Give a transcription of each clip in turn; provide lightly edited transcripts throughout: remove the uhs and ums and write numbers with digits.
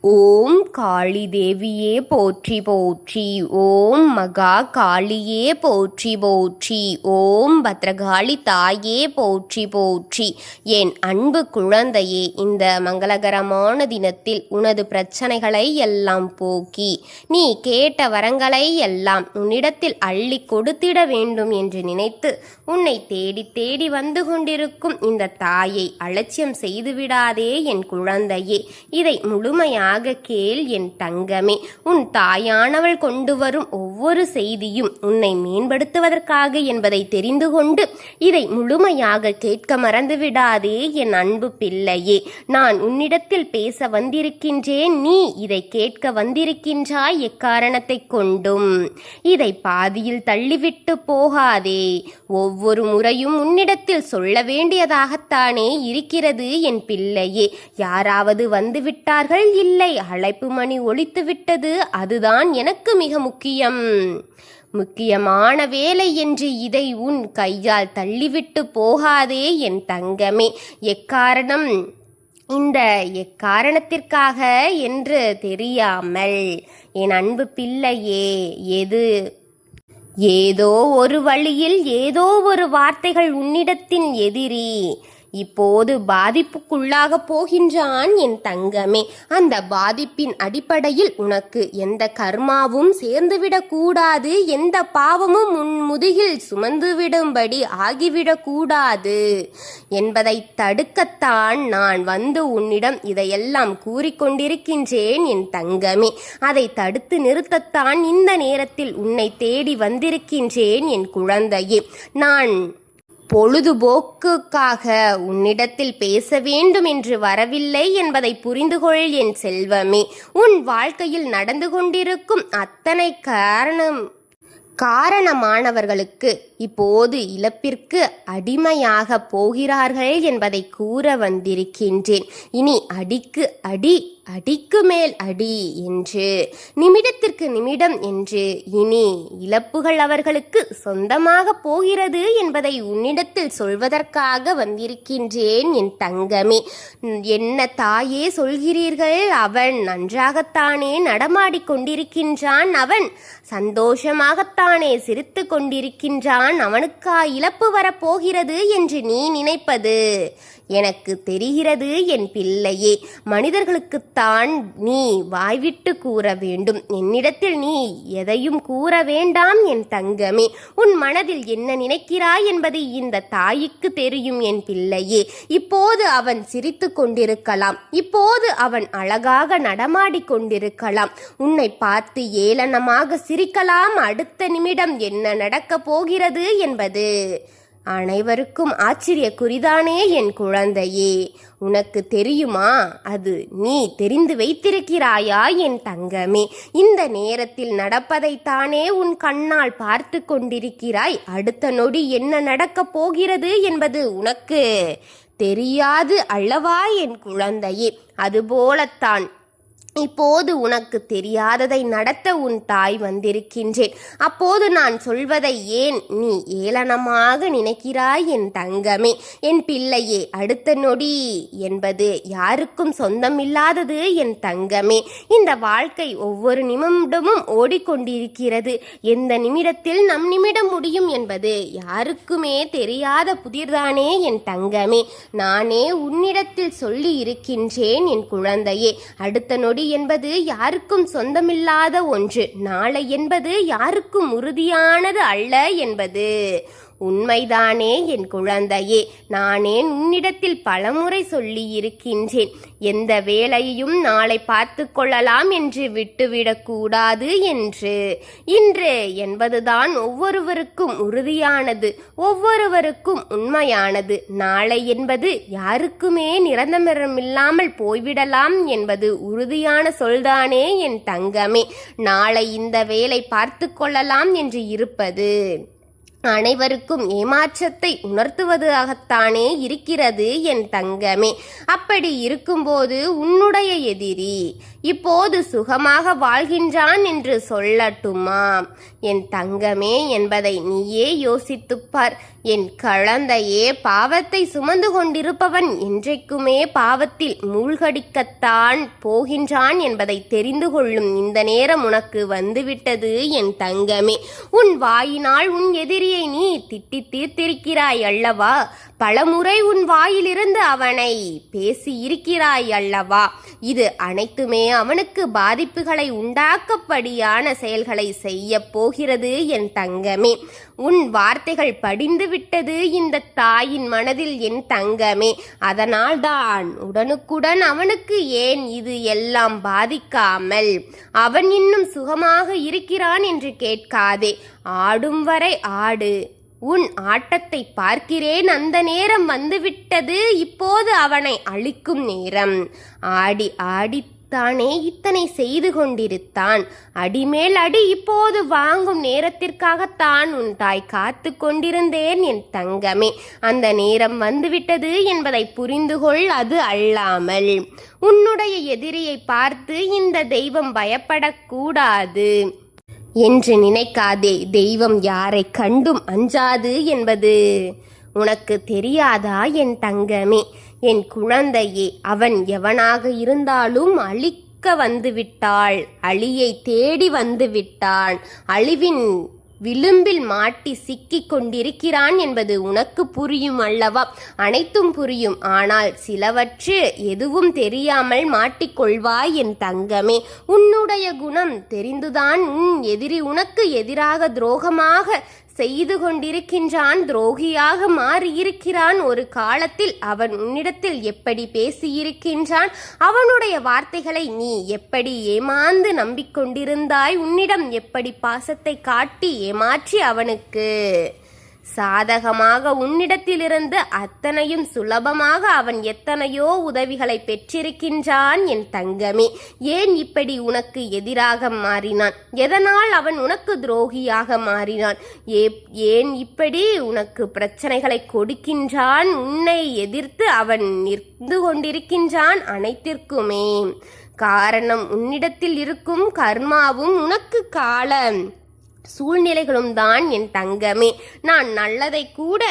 ஓம் காளி தேவியே போற்றி போற்றி. ஓம் மகா காளியே போற்றி போற்றி. ஓம் பத்ரகாளி தாயே போற்றி போற்றி. என் அன்பு குழந்தையே, இந்த மங்களகரமான தினத்தில் உனது பிரச்சனைகளை எல்லாம் போக்கி நீ கேட்ட வரங்களை எல்லாம் உன்னிடத்தில் அள்ளி கொடுத்திட வேண்டும் என்று நினைத்து உன்னை தேடி தேடி வந்து கொண்டிருக்கும் இந்த தாயை அலட்சியம் செய்துவிடாதே என் குழந்தையே. இதை முழுமையாக கேள் என் தங்கமே. உன் தாயானவள் கொண்டு வரும் ஒவ்வொரு செய்தியும் உன்னை மேம்படுத்துவதற்காக என்பதை தெரிந்து கொண்டு இதை முழுமையாக கேட்க மறந்துவிடாதே என் அன்பு பிள்ளையே. நான் உன்னிடத்தில் பேச வந்திருக்கின்றேன், நீ இதை கேட்க வந்திருக்கின்றாய். எக்காரணத்தை கொண்டும் இதை பாதியில் தள்ளிவிட்டு போகாதே. ஒவ்வொரு முறையும் உன்னிடத்தில் சொல்ல வேண்டியதாகத்தானே இருக்கிறது என் பிள்ளையே. யாராவது வந்து விட்டார்கள், இல்லை அழைப்பு மணி ஒலித்து விட்டது, அதுதான் எனக்கு மிக முக்கியமான வேலை என்று இதை உன் கையால் தள்ளிவிட்டு போகாதே என் தங்கமே. இந்த எக்காரணத்திற்காக என்று தெரியாமல் என் அன்பு பிள்ளையே, ஏதோ ஒரு வழியில் ஏதோ ஒரு வார்த்தைகள் உன்னிடத்தின் எதிரி இப்போது பாதிப்புக்குள்ளாக போகின்றான் என் தங்கமே. அந்த பாதிப்பின் அடிப்படையில் உனக்கு எந்த கர்மாவும் சேர்ந்துவிடக் கூடாது, எந்த பாவமும் உன் முதுகில் சுமந்துவிடும்படி ஆகிவிடக்கூடாது என்பதை தடுக்கத்தான் நான் வந்து உன்னிடம் இதையெல்லாம் கூறிக்கொண்டிருக்கின்றேன் என் தங்கமே. அதை தடுத்து நிறுத்தத்தான் இந்த நேரத்தில் உன்னை தேடி வந்திருக்கின்றேன் என் குழந்தையே. நான் பொழுதுபோக்குக்காக உன்னிடத்தில் பேச வேண்டும் என்று வரவில்லை என்பதை புரிந்துகொள் என் செல்வமே. உன் வாழ்க்கையில் நடந்து கொண்டிருக்கும் அத்தனை காரணமானவர்களுக்கு இப்போது இழப்பிற்கு அடிமையாக போகிறார்கள் என்பதை கூற வந்திருக்கின்றேன். இனி அடிக்கு அடி, அடிக்கு மேல் அடி என்று, நிமிடத்திற்கு நிமிடம் என்று இனி இழப்புகள் அவர்களுக்கு சொந்தமாக போகிறது என்பதை உன்னிடத்தில் சொல்வதற்காக வந்திருக்கின்றேன் என் தங்கமே. என்ன தாயே சொல்கிறீர்கள்? அவன் நன்றாகத்தானே நடமாடிக் கொண்டிருக்கின்றான், அவன் சந்தோஷமாகத்தானே சிரித்து கொண்டிருக்கின்றான், அவனுக்கா இழப்பு வரப்போகிறது என்று நீ நினைப்பது எனக்கு தெரிகிறது என் பிள்ளையே. மனிதர்களுக்குத்தான் நீ வாய்விட்டு கூற வேண்டும், என்னிடத்தில் நீ எதையும் கூற வேண்டாம் என் தங்கமே. உன் மனதில் என்ன நினைக்கிறாய் என்பது இந்த தாய்க்கு தெரியும் என் பிள்ளையே. இப்போது அவன் சிரித்து கொண்டிருக்கலாம், இப்போது அவன் அழகாக நடமாடி கொண்டிருக்கலாம், உன்னை பார்த்து ஏளனமாக சிரிக்கலாம். அடுத்த நிமிடம் என்ன நடக்கப் போகிறது என்பது அனைவருக்கும் ஆச்சரியக்குறிதானே என் குழந்தையே. உனக்கு தெரியுமா? அது நீ தெரிந்து வைத்திருக்கிறாயா என் தங்கமே? இந்த நேரத்தில் நடப்பதைத்தானே உன் கண்ணால் பார்த்து கொண்டிருக்கிறாய். அடுத்த நொடி என்ன நடக்கப் போகிறது என்பது உனக்கு தெரியாது அல்லவா என் குழந்தையே? அதுபோலத்தான் இப்போது உனக்கு தெரியாததை நடத்த உன் தாய் வந்திருக்கின்றேன். அப்போது நான் சொல்வதை ஏன் நீ ஏளனமாக நினைக்கிறாய் என் தங்கமே? என் பிள்ளையே, அடுத்த நொடி என்பது யாருக்கும் சொந்தமில்லாதது என் தங்கமே. இந்த வாழ்க்கை ஒவ்வொரு நிமிடமும் ஓடிக்கொண்டிருக்கிறது. எந்த நிமிடத்தில் நம் நிமிடம் முடியும் என்பது யாருக்குமே தெரியாத புதிர்தானே என் தங்கமே. நானே உன்னிடத்தில் சொல்லி இருக்கின்றேன் என் குழந்தையே. அடுத்த நொடி என்பது யாருக்கும் சொந்தமில்லாத ஒன்று, நாளை என்பது யாருக்கும் உறுதியானது அல்ல என்பது உண்மைதானே என் குழந்தையே. நானே உன்னிடத்தில் பலமுறை சொல்லி இருக்கின்றேன், எந்த வேலையையும் நாளை பார்த்து கொள்ளலாம் என்று விட்டுவிடக்கூடாது என்று. இன்று என்பதுதான் ஒவ்வொருவருக்கும் உறுதியானது, ஒவ்வொருவருக்கும் உண்மையானது. நாளை என்பது யாருக்குமே நிரந்தரமில்லாமல் போய்விடலாம் என்பது உறுதியான சொல்தானே என் தங்கமே. நாளை இந்த வேலை பார்த்து கொள்ளலாம் என்று இருப்பது அனைவருக்கும் ஏமாற்றத்தை உணர்த்துவதாகத்தானே இருக்கிறது என் தங்கமே. அப்படி இருக்கும்போது உன்னுடைய எதிரி இப்போது சுகமாக வாழ்கின்றான் என்று சொல்லட்டுமா என் தங்கமே என்பதை நீயே யோசித்துப்பார். என் குழந்தையே, பாவத்தை சுமந்து கொண்டிருப்பவன் என்றைக்குமே பாவத்தில் மூழ்கடிக்கத்தான் போகின்றான் என்பதை தெரிந்து கொள்ளும் இந்த நேரம் உனக்கு வந்துவிட்டது என் தங்கமே. உன் வாயினால் உன் எதிரியை நீ திட்டி தீர்த்திருக்கிறாய் அல்லவா? பலமுறை உன் வாயிலிருந்து அவனை பேசி இருக்கிறாய் அல்லவா? இது அனைத்துமே அவனுக்கு பாதிப்புகளை உண்டாக்கப்படியான செயல்களை செய்ய போகிறது என் தங்கமே. உன் வார்த்தைகள் படிந்து விட்டது இந்த தாயின் மனதில் என் தங்கமே. அதனால்தான் உடனுக்குடன் அவனுக்கு ஏன் இது எல்லாம் பாதிக்காமல் அவன் இன்னும் சுகமாக இருக்கிறான் என்று கேட்காதே. ஆடும் வரை ஆடு. உன் ஆட்டத்தை பார்க்கிறேன். அந்த நேரம் வந்துவிட்டது. இப்போது அவனை அழிக்கும் நேரம். ஆடி ஆடித்தானே இத்தனை செய்து கொண்டிருத்தான். அடிமேல் அடி இப்போது வாங்கும் நேரத்திற்காகத்தான் உன் தாய் காத்து கொண்டிருந்தேன் என் தங்கமே. அந்த நேரம் வந்துவிட்டது என்பதை புரிந்து கொள். அது அல்லாமல் உன்னுடைய எதிரியை பார்த்து இந்த தெய்வம் பயப்படக்கூடாது என்று நினைக்காதே. தெய்வம் யாரை கண்டும் அஞ்சாது என்பது உனக்கு தெரியாதா என் தங்கமே? என் குழந்தையே, அவன் எவனாக இருந்தாலும் அழிக்க வந்துவிட்டாள். அழியை தேடி வந்துவிட்டான். அழிவின் விளிம்பில் மாட்டி சிக்கிக் கொண்டிருக்கிறான் என்பது உனக்கு புரியும் அல்லவா? அனைத்தும் புரியும். ஆனால் சிலவற்று எதுவும் தெரியாமல் மாட்டிக்கொள்வாய் என் தங்கமே. உன்னுடைய குணம் தெரிந்துதான் உன் எதிரி உனக்கு எதிராக துரோகமாக செய்து கொண்டிருக்கின்றான். துரோகியாக மாறியிருக்கிறான். ஒரு காலத்தில் அவன் உன்னிடத்தில் எப்படி பேசியிருக்கின்றான்? அவனுடைய வார்த்தைகளை நீ எப்படி ஏமாந்து நம்பிக்கொண்டிருந்தாய்? உன்னிடம் எப்படி பாசத்தை காட்டி ஏமாற்றி அவனுக்கு சாதகமாக உன்னிடத்திலிருந்து அத்தனையும் சுலபமாக அவன் எத்தனையோ உதவிகளை பெற்றிருக்கின்றான் என் தங்கமே. ஏன் இப்படி உனக்கு எதிராக மாறினான்? எதனால் அவன் உனக்கு துரோகியாக மாறினான்? ஏன் இப்படி உனக்கு பிரச்சனைகளை கொடுக்கின்றான்? உன்னை எதிர்த்து அவன் நின்று கொண்டிருக்கின்றான். அனைத்திற்குமே காரணம் உன்னிடத்தில் இருக்கும் கர்மாவும் உனக்கு காலம் சூழ்நிலைகளும் தான் என் தங்கமே. நான் நல்லதை கூட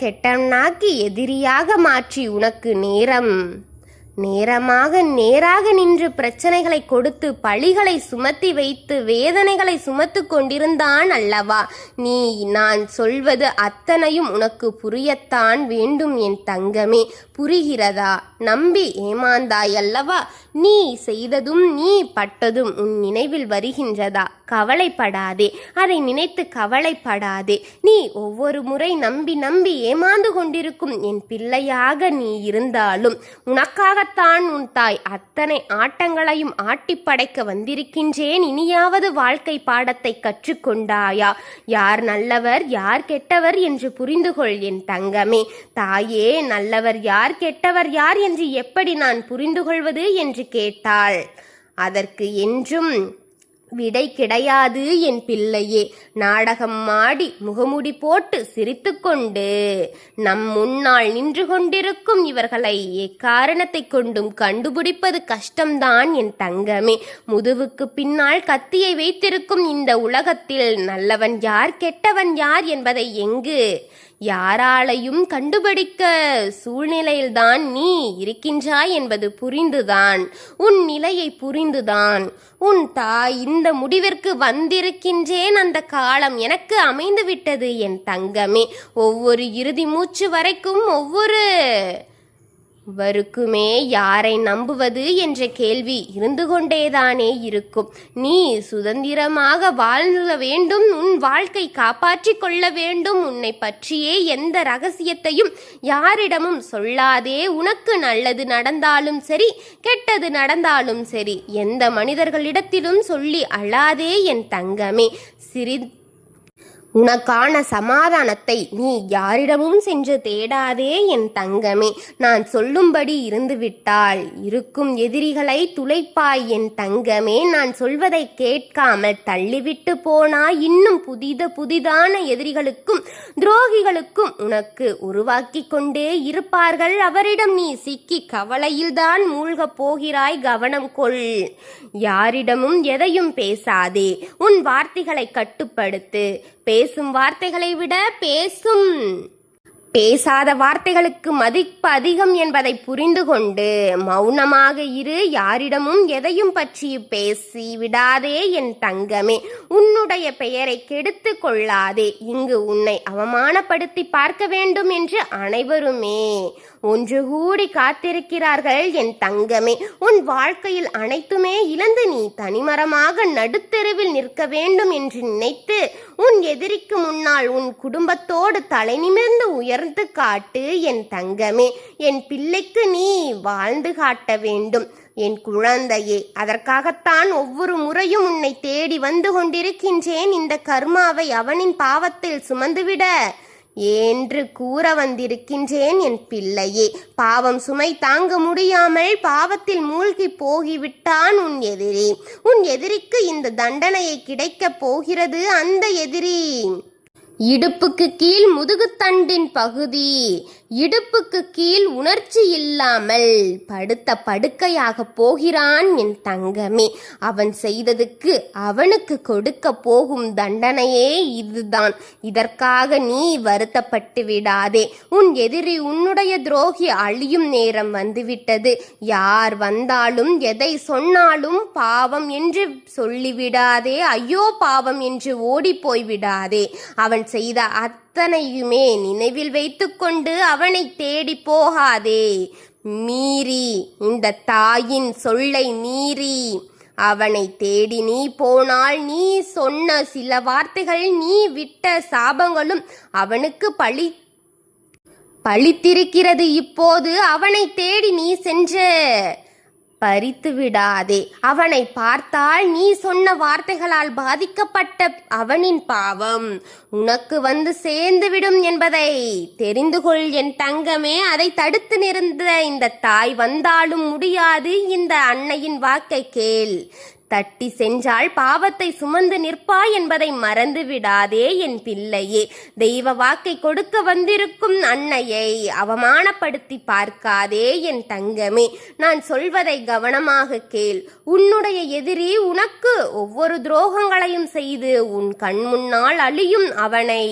கெட்டவனாக்கி எதிரியாக மாற்றி உனக்கு நேராக நின்று பிரச்சனைகளை கொடுத்து பழிகளை சுமத்தி வைத்து வேதனைகளை சுமத்து கொண்டிருந்தான் அல்லவா? நான் சொல்வது அத்தனையும் உனக்கு புரியத்தான் வேண்டும் என் தங்கமே. புரிகிறதா? நம்பி ஏமாந்தாய் அல்லவா? நீ செய்ததும் நீ பட்டதும் உன் நினைவில் வருகின்றதா? கவலைப்படாதே. அதை நினைத்து கவலைப்படாதே. நீ ஒவ்வொரு முறை நம்பி ஏமாந்து கொண்டிருக்கும் என் பிள்ளையாக நீ இருந்தாலும் உனக்காகத்தான் உன் தாய் அத்தனை ஆட்டங்களையும் ஆட்டிப்படைக்க வந்திருக்கின்றேன். இனியாவது வாழ்க்கை பாடத்தை கற்றுக்கொண்டாயா? யார் நல்லவர் யார் கெட்டவர் என்று புரிந்து கொள் என் தங்கமே. தாயே, நல்லவர் யார் கெட்டவர் யார் என்று எப்படி நான் புரிந்து கொள்வது என்று கேட்டாள். அதற்கு என்றும் விடை கிடையாது என் பிள்ளையே. நாடகம் ஆடி முகமுடி போட்டு சிரித்துக்கொண்டு நம் முன்னால் நின்று கொண்டிருக்கும் இவர்களை எக்காரணத்தை கொண்டும் கண்டுபிடிப்பது கஷ்டம்தான் என் தங்கமே. முதுவுக்கு பின்னால் கத்தியை வைத்திருக்கும் இந்த உலகத்தில் நல்லவன் யார் கெட்டவன் யார் என்பதை யாராலையும் கண்டுபிடிக்க சூழ்நிலையில்தான் நீ இருக்கின்றாய் என்பது புரிந்துதான், உன் நிலையை புரிந்துதான் உன் தாய் இந்த முடிவிற்கு வந்திருக்கின்றேன். அந்த காலம் எனக்கு அமைந்து விட்டது என் தங்கமே. ஒவ்வொரு இறுதி மூச்சு வரைக்கும் ஒவ்வொருவருக்குமே யாரை நம்புவது என்ற கேள்வி இருந்து கொண்டேதானே இருக்கும். நீ சுதந்திரமாக வாழ வேண்டும். உன் வாழ்க்கை காப்பாற்றி கொள்ள வேண்டும். உன்னை பற்றியே எந்த ரகசியத்தையும் யாரிடமும் சொல்லாதே. உனக்கு நல்லது நடந்தாலும் சரி கெட்டது நடந்தாலும் சரி எந்த மனிதர்களிடத்திலும் சொல்லி அழாதே என் தங்கமே. உனக்கான சமாதானத்தை நீ யாரிடமும் சென்று தேடாதே என் தங்கமே. நான் சொல்லும்படி இருந்துவிட்டால் இருக்கும் எதிரிகளை துளைப்பாய் என் தங்கமே. நான் சொல்வதை கேட்காமல் தள்ளிவிட்டு போனாய் இன்னும் புதிதான எதிரிகளுக்கும் துரோகிகளுக்கும் உனக்கு உருவாக்கி கொண்டே இருப்பார்கள். அவரிடம் நீ சிக்கி கவலையில்தான் மூழ்கப் போகிறாய். கவனம் கொள். யாரிடமும் எதையும் பேசாதே. உன் வார்த்தைகளை கட்டுப்படுத்து. பேசும் வார்த்தைகளை விட பேசாத வார்த்தைகளுக்கு மதிப்பு அதிகம் என்பதை புரிந்து கொண்டு மௌனமாக இரு. யாரிடமும் எதையும் பற்றி பேசி விடாதே என் தங்கமே. உன்னுடைய பெயரை கெடுத்து கொள்ளாதே. இங்கு உன்னை அவமானப்படுத்தி பார்க்க வேண்டும் என்று அனைவருமே ஒன்று கூடி காத்திருக்கிறார்கள் என் தங்கமே. உன் வாழ்க்கையில் அனைத்துமே இழந்து நீ தனிமரமாக நடுத்தெருவில் நிற்க வேண்டும் என்று நினைத்து உன் எதிரிக்கு முன்னால் உன் குடும்பத்தோடு தலை நிமிர்ந்து உயர்ந்து காட்டு என் தங்கமே. என் பிள்ளைக்கு நீ வாழ்ந்து காட்ட வேண்டும் என் குழந்தையே. அதற்காகத்தான் ஒவ்வொரு முறையும் உன்னை தேடி வந்து கொண்டிருக்கின்றேன். இந்த கர்மாவை அவனின் பாவத்தில் சுமந்துவிட என்று கூற வந்திருக்கின்றேன் என் பிள்ளையே. பாவம் சுமை தாங்க முடியாமல் பாவத்தில் மூழ்கி போகிவிட்டான் உன் எதிரிக்கு இந்த தண்டனையை கிடைக்கப் போகிறது. அந்த எதிரி இடுப்புக்கு கீழ் முதுகுத்தண்டின் பகுதி, இடுப்புக்கு கீழ் உணர்ச்சி இல்லாமல் படுத்த படுக்கையாக போகிறான் என் தங்கமே. அவன் செய்ததுக்கு அவனுக்கு கொடுக்க போகும் தண்டனையே இதுதான். இதற்காக நீ வருத்தப்பட்டு விடாதே. உன் எதிரி உன்னுடைய துரோகி அழியும் நேரம் வந்துவிட்டது. யார் வந்தாலும் எதை சொன்னாலும் பாவம் என்று சொல்லிவிடாதே. ஐயோ பாவம் என்று ஓடி போய்விடாதே. அவன் செய்த அத்தனையுமே நினைவில் வைத்துக்கொண்டு அவனை தேடி போகாதே. மீறி இந்த தாயின் சொல்லை மீறி அவனை தேடி நீ போனால் நீ சொன்ன சில வார்த்தைகள், நீ விட்ட சாபங்களும் அவனுக்கு பழித்திருக்கிறது. இப்போது அவனை தேடி நீ சென்று பறித்து விடாதே. அவனை பார்த்தால் நீ சொன்ன வார்த்தைகளால் பாதிக்கப்பட்ட அவனின் பாவம் உனக்கு வந்து சேர்ந்துவிடும் என்பதை தெரிந்து கொள் என் தங்கமே. அதை தடுத்து நிறுத்த இந்த தாய் வந்தாலும் முடியாது. இந்த அன்னையின் வாக்கை கேள். தட்டி சென்றால் பாவத்தை சுமந்து நிற்பாய் என்பதை மறந்து விடாதே என் பிள்ளையே. தெய்வ வாக்கை கொடுக்க வந்திருக்கும் அன்னையை அவமானப்படுத்தி பார்க்காதே என் தங்கமே. நான் சொல்வதை கவனமாக கேள். உன்னுடைய எதிரி உனக்கு ஒவ்வொரு துரோகங்களையும் செய்து உன் கண் முன்னால் அழியும். அவனை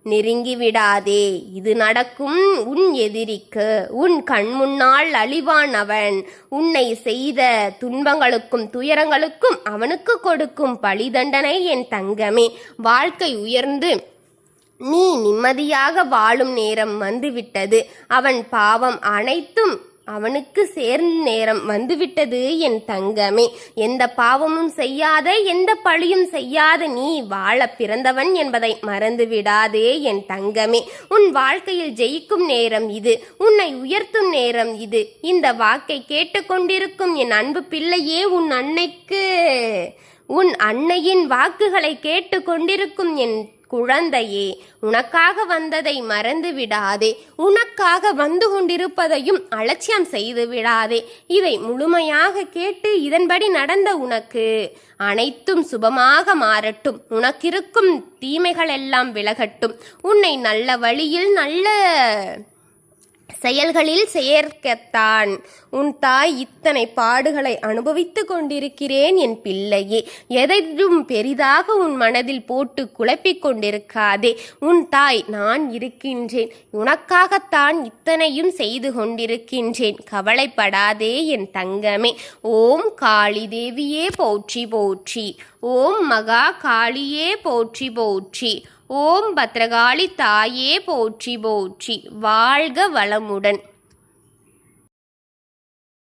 நெருங்கி விடாதே. இது நடக்கும் உன் எதிரிக்கு. உன் கண் முன்னால் அழிவான் அவன். உன்னை செய்த துன்பங்களுக்கும் துயரங்களுக்கும் அவனுக்கு கொடுக்கும் பழி தண்டனை என் தங்கமே. வாழ்க்கை உயர்ந்து நீ நிம்மதியாக வாழும் நேரம் வந்துவிட்டது. அவன் பாவம் அனைத்தும் அவனுக்கு சேர்ந்த நேரம் வந்துவிட்டது என் தங்கமே. எந்த பாவமும் செய்யாத, எந்த பழியும் செய்யாத நீ வாழ பிறந்தவன் என்பதை மறந்து விடாதே என் தங்கமே. உன் வாழ்க்கையில் ஜெயிக்கும் நேரம் இது. உன்னை உயர்த்தும் நேரம் இது. இந்த வாக்கை கேட்டுக்கொண்டிருக்கும் என் அன்பு பிள்ளையே, உன் அன்னையின் வாக்குகளை கேட்டு கொண்டிருக்கும் என் குழந்தையே, உனக்காக வந்ததை மறந்து விடாதே. உனக்காக வந்து கொண்டிருப்பதையும் அலட்சியம் செய்து விடாதே. இதை முழுமையாக கேட்டு இதன்படி நடந்த உனக்கு அனைத்தும் சுபமாக மாறட்டும். உனக்கிருக்கும் தீமைகள் எல்லாம் விலகட்டும். உன்னை நல்ல வழியில் நல்ல செயல்களில் சேர்க்கத்தான் உன் தாய் இத்தனை பாடுகளை அனுபவித்து கொண்டிருக்கிறேன் என் பிள்ளையே. எதையும் பெரிதாக உன் மனதில் போட்டு குழப்பிக் கொண்டிருக்காதே. உன் தாய் நான் இருக்கின்றேன். உனக்காகத்தான் இத்தனையும் செய்து கொண்டிருக்கின்றேன். கவலைப்படாதே என் தங்கமே. ஓம் காளி தேவியே போற்றி போற்றி. ஓம் மகா காளியே போற்றி போற்றி. ஓம் பத்ரகாளி தாயே போற்றி போற்றி. வாழ்க வளமுடன்.